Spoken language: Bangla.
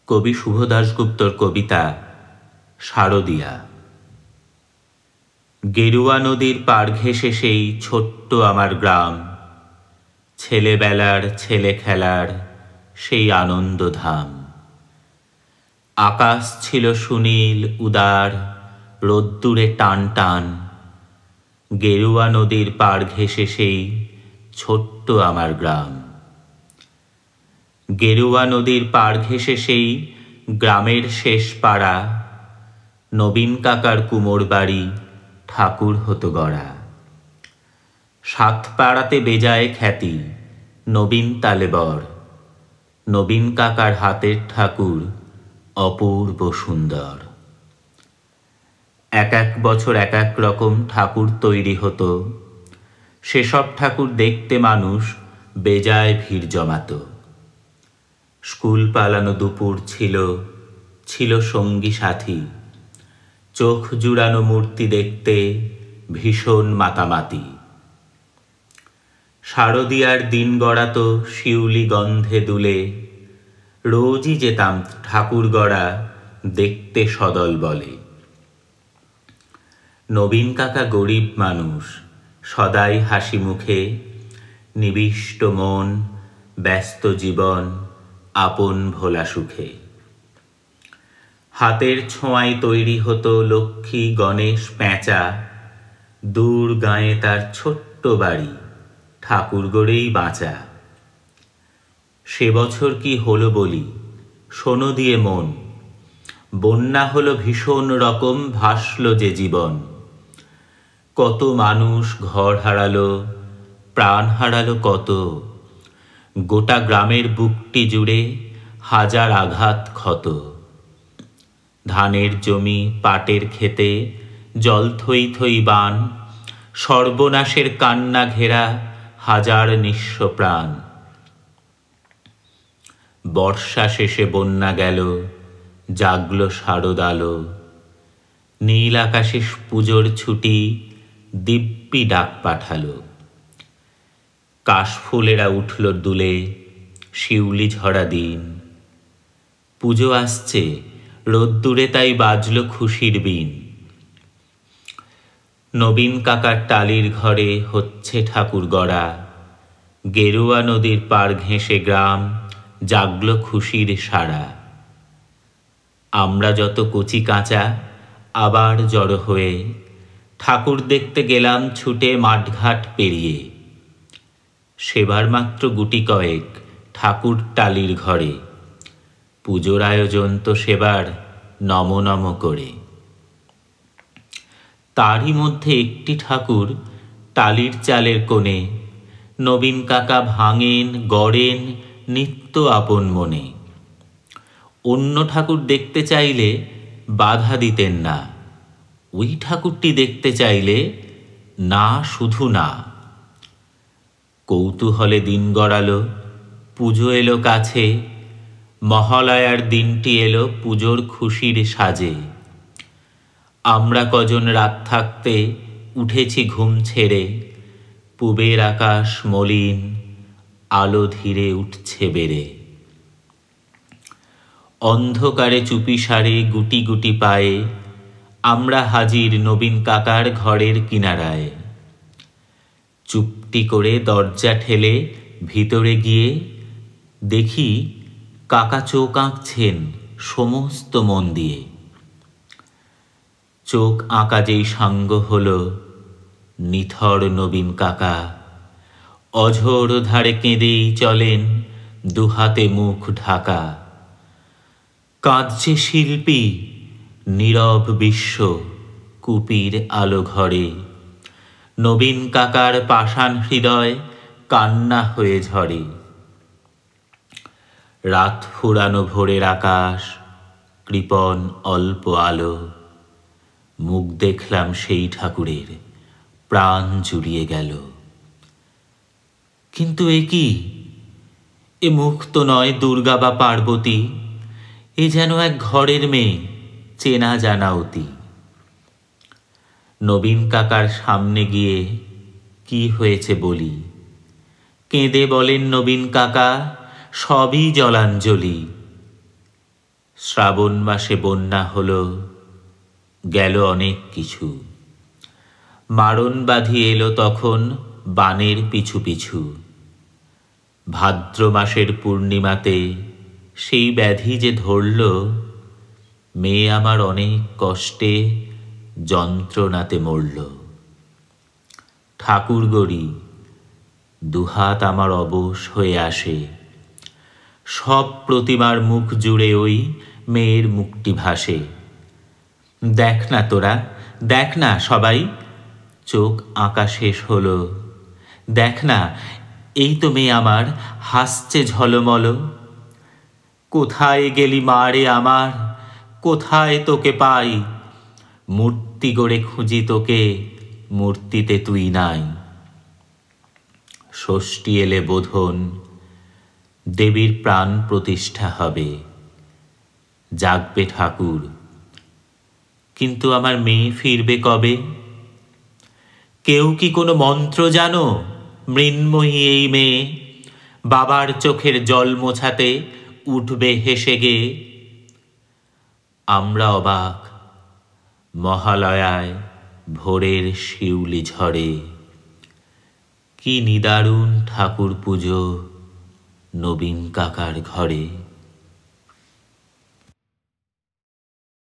কবি শুভ দাশগুপ্তর কবিতা শারদিয়া। গেরুয়া নদীর পাড় ঘেঁষে সেই ছোট্ট আমার গ্রাম, ছেলেবেলার ছেলে খেলার সেই আনন্দধাম। আকাশ ছিল সুনীল উদার, রোদ্দুরে টান টান। গেরুয়া নদীর পাড় ঘেঁষে সেই ছোট্ট আমার গ্রাম। গেরুয়া নদীর পাড় ঘেঁষে সেই গ্রামের শেষ পাড়া, নবীন কাকার কুমোর বাড়ি ঠাকুর হতো গড়া। সাত পাড়াতে বেজায় খ্যাতি নবীন তালেবর, নবীন কাকার হাতের ঠাকুর অপূর্ব সুন্দর। এক এক বছর এক এক রকম ঠাকুর তৈরি হতো, সেসব ঠাকুর দেখতে মানুষ বেজায় ভিড় জমাতো। স্কুল পালানো দুপুর ছিল ছিল সঙ্গী সাথী, চোখ জুড়ানো মূর্তি দেখতে ভীষণ মাতামাতি। শারদিয়ার দিন গড়াতো শিউলি গন্ধে দুলে, রোজই যেতাম ঠাকুর গড়া দেখতে সদল বলে। নবীন কাকা গরিব মানুষ, সদাই হাসি মুখে, নিবিষ্ট মন, ব্যস্ত জীবন, আপন ভোলা সুখে। হাতের ছোঁয়ায় তৈরি হতো লক্ষ্মী গণেশ প্যাঁচা, দূর গাঁয়ে তার ছোট্ট বাড়ি ঠাকুর গড়েই বাঁচা। সে বছর কি হলো বলি, শোনো দিয়ে মন, বন্যা হলো ভীষণ রকম, ভাসল যে জীবন। কত মানুষ ঘর হারালো, প্রাণ হারালো কত, গোটা গ্রামের বুকটি জুড়ে হাজার আঘাত ক্ষত। ধানের জমি পাটের ক্ষেতে জল থই থই বান, সর্বনাশের কান্না ঘেরা হাজার নিঃস্ব প্রাণ। বর্ষা শেষে বন্যা গেল, জাগলো শারদ আলো, নীল আকাশে পুজোর ছুটি দিব্যি ডাক পাঠালো। কাশফুলেরা উঠল দুলে, শিউলি ঝরা দিন, পুজো আসছে রোদ্দুরে তাই বাজল খুশির বিন। নবীন কাকার টালির ঘরে হচ্ছে ঠাকুর গড়া, গেরুয়া নদীর পাড় ঘেঁষে গ্রাম জাগল খুশির সারা। আমরা যত কচি কাঁচা আবার জড়ো হয়ে, ঠাকুর দেখতে গেলাম ছুটে মাঠঘাট পেরিয়ে। সেবার মাত্র গুটি কয়েক ঠাকুর টালির ঘরে, পুজোর আয়োজন তো সেবার নম নম করে। তারই মধ্যে একটি ঠাকুর টালির চালের কোণে, নবীন কাকা ভাঙেন গড়েন নিত্য আপন মনে। অন্য ঠাকুর দেখতে চাইলে বাধা দিতেন না, ওই ঠাকুরটি দেখতে চাইলে না শুধু না। কৌতূহলে দিন গড়ালো, পুজো এলো কাছে, মহালয়ার দিনটি এলো পুজোর খুশির সাজে। আমরা কজন রাত থাকতে উঠেছি ঘুম ছেড়ে, পূবের আকাশ মলিন, আলো ধীরে উঠছে বেড়ে। অন্ধকারে চুপি সারে গুটি গুটি পায়ে, আমরা হাজির নবীন কাকার ঘরের কিনারায়। চুপটি করে দরজা ঠেলে ভিতরে গিয়ে দেখি কাকা চোখ আঁকছেন সমস্ত মন দিয়ে। চোখ আঁকা যেই সাঙ্গ হলো, নিথর নবীন কাকা অঝোর ধারে কেঁদেই চলেন দুহাতে মুখ ঢাকা। কাঁদছে শিল্পী নীরব বিশ্ব কুপির আলো ঘরে, নবীন কাকার পাষাণ হৃদয় কান্না হয়ে ঝরে। রাত ফুরানো ভোরের আকাশ, কৃপণ অল্প আলো, মুখ দেখলাম সেই ঠাকুরের, প্রাণ জুড়িয়ে গেল। কিন্তু এ কি, এ মুখ তো নয় দুর্গা বা পার্বতী, এ যেন এক ঘরের মেয়ে, চেনা জানা অতি। নবীন কাকার সামনে গিয়ে কি হয়েছে বলি, কেঁদে বলেন নবীন কাকা সবই জলাঞ্জলি। শ্রাবণ মাসে বন্যা হলো, গেল অনেক কিছু। মারণ বাঁধি এলো তখন বানের পিছু পিছু। ভাদ্র মাসের পূর্ণিমাতে সেই ব্যাধি যে ধরল, মেয়ে আমার অনেক কষ্টে যন্ত্রণাতে মরল। ঠাকুর গড়ি, দুহাত আমার অবশ হয়ে আসে, সব প্রতিমার মুখ জুড়ে ওই মেয়ের মুখটি ভাসে। দেখ না তোরা, দেখ না সবাই, চোখ আঁকা শেষ হলো। দেখ না, এই তো মেয়ে আমার হাসছে ঝলমল। কোথায় গেলি মা রে আমার, কোথায় তোকে পাই? মূর্তি গড়ে খুঁজি তোকে, মূর্তিতে তুই নাই। ষষ্ঠী এলে বোধন, দেবীর প্রাণ প্রতিষ্ঠা হবে। জাগবে ঠাকুর, কিন্তু আমার মেয়ে ফিরবে কবে? কেউ কি কোনো মন্ত্র জানো? মৃন্ময়ী এই মেয়ে বাবার চোখের জল মোছাতে উঠবে হেসে গে। আমরা অবাক, মহালয়ায় ভোরের শিউলি ঝরে। কি নিদারুণ ঠাকুর পুজো নবীন কাকার ঘরে।